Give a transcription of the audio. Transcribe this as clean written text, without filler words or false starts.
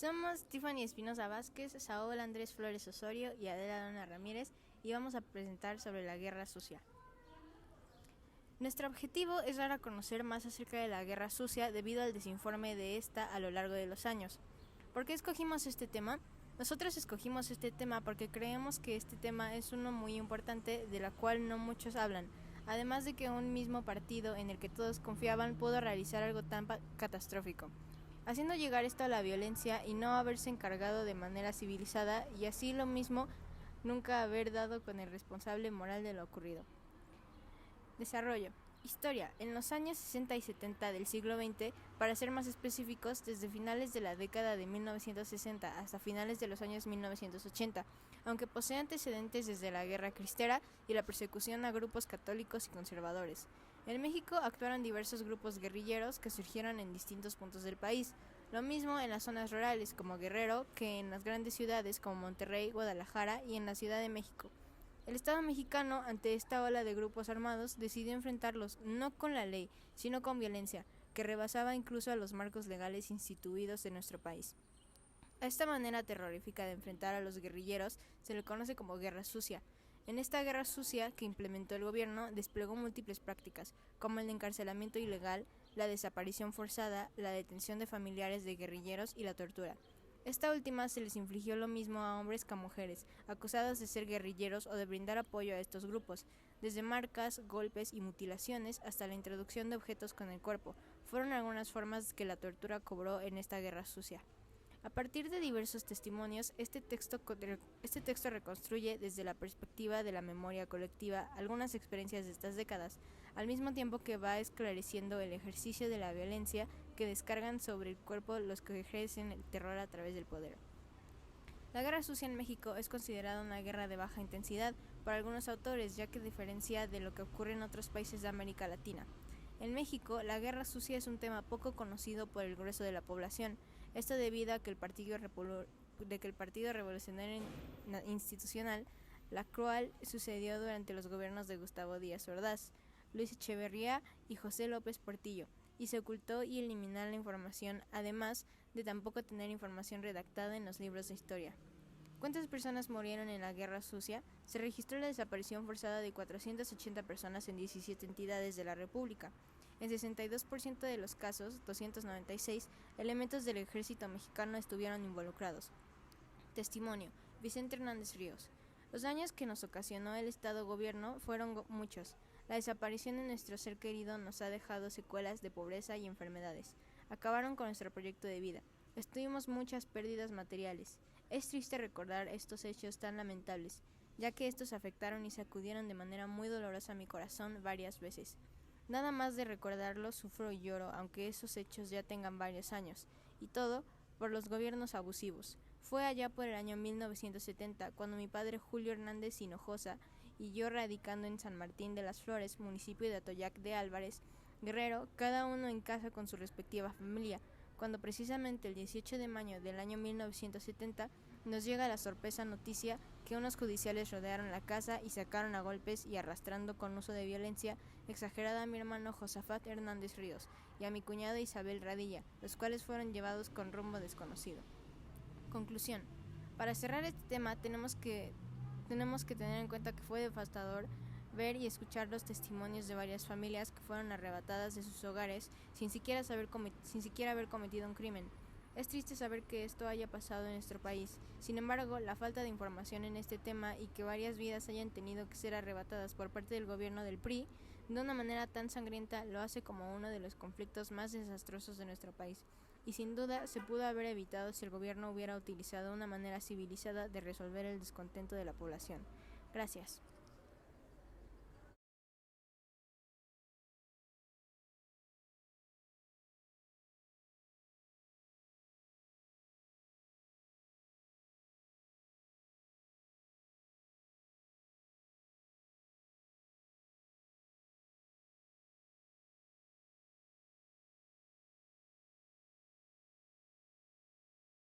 Somos Tiffany Espinosa Vázquez, Saúl Andrés Flores Osorio y Adela Dona Ramírez y vamos a presentar sobre la Guerra Sucia. Nuestro objetivo es dar a conocer más acerca de la Guerra Sucia debido al desinforme de esta a lo largo de los años. ¿Por qué escogimos este tema? Nosotros escogimos este tema porque creemos que este tema es uno muy importante de la cual no muchos hablan, además de que un mismo partido en el que todos confiaban pudo realizar algo tan catastrófico, haciendo llegar esto a la violencia y no haberse encargado de manera civilizada y así lo mismo nunca haber dado con el responsable moral de lo ocurrido. Desarrollo. Historia. En los años 60 y 70 del siglo XX, para ser más específicos, desde finales de la década de 1960 hasta finales de los años 1980, aunque posee antecedentes desde la Guerra Cristera y la persecución a grupos católicos y conservadores. En México actuaron diversos grupos guerrilleros que surgieron en distintos puntos del país, lo mismo en las zonas rurales como Guerrero que en las grandes ciudades como Monterrey, Guadalajara y en la Ciudad de México. El Estado mexicano, ante esta ola de grupos armados, decidió enfrentarlos no con la ley, sino con violencia, que rebasaba incluso a los marcos legales instituidos de nuestro país. A esta manera terrorífica de enfrentar a los guerrilleros se le conoce como Guerra Sucia. En esta guerra sucia que implementó el gobierno desplegó múltiples prácticas, como el encarcelamiento ilegal, la desaparición forzada, la detención de familiares de guerrilleros y la tortura. Esta última se les infligió lo mismo a hombres que a mujeres, acusados de ser guerrilleros o de brindar apoyo a estos grupos. Desde marcas, golpes y mutilaciones hasta la introducción de objetos con el cuerpo, fueron algunas formas que la tortura cobró en esta guerra sucia. A partir de diversos testimonios, este texto reconstruye desde la perspectiva de la memoria colectiva algunas experiencias de estas décadas, al mismo tiempo que va esclareciendo el ejercicio de la violencia que descargan sobre el cuerpo los que ejercen el terror a través del poder. La guerra sucia en México es considerada una guerra de baja intensidad por algunos autores, ya que diferencia de lo que ocurre en otros países de América Latina. En México, la guerra sucia es un tema poco conocido por el grueso de la población, esto debido a que el Partido Revolucionario Institucional, la cual sucedió durante los gobiernos de Gustavo Díaz Ordaz, Luis Echeverría y José López Portillo, y se ocultó y eliminó la información, además de tampoco tener información redactada en los libros de historia. ¿Cuántas personas murieron en la Guerra Sucia? Se registró la desaparición forzada de 480 personas en 17 entidades de la República. En 62% de los casos, 296, elementos del ejército mexicano estuvieron involucrados. Testimonio. Vicente Hernández Ríos. Los daños que nos ocasionó el Estado-Gobierno fueron muchos. La desaparición de nuestro ser querido nos ha dejado secuelas de pobreza y enfermedades. Acabaron con nuestro proyecto de vida. Tuvimos muchas pérdidas materiales. Es triste recordar estos hechos tan lamentables, ya que estos afectaron y sacudieron de manera muy dolorosa mi corazón varias veces. Nada más de recordarlos sufro y lloro, aunque esos hechos ya tengan varios años, y todo por los gobiernos abusivos. Fue allá por el año 1970 cuando mi padre Julio Hernández Hinojosa y yo, radicando en San Martín de las Flores, municipio de Atoyac de Álvarez, Guerrero, cada uno en casa con su respectiva familia, cuando precisamente el 18 de mayo del año 1970 nos llega la sorpresa noticia que unos judiciales rodearon la casa y sacaron a golpes y arrastrando con uso de violencia exagerada a mi hermano Josafat Hernández Ríos y a mi cuñada Isabel Radilla, los cuales fueron llevados con rumbo desconocido. Conclusión. Para cerrar este tema tenemos que tener en cuenta que fue devastador ver y escuchar los testimonios de varias familias que fueron arrebatadas de sus hogares sin siquiera haber cometido un crimen. Es triste saber que esto haya pasado en nuestro país. Sin embargo, la falta de información en este tema y que varias vidas hayan tenido que ser arrebatadas por parte del gobierno del PRI de una manera tan sangrienta lo hace como uno de los conflictos más desastrosos de nuestro país. Y sin duda se pudo haber evitado si el gobierno hubiera utilizado una manera civilizada de resolver el descontento de la población. Gracias.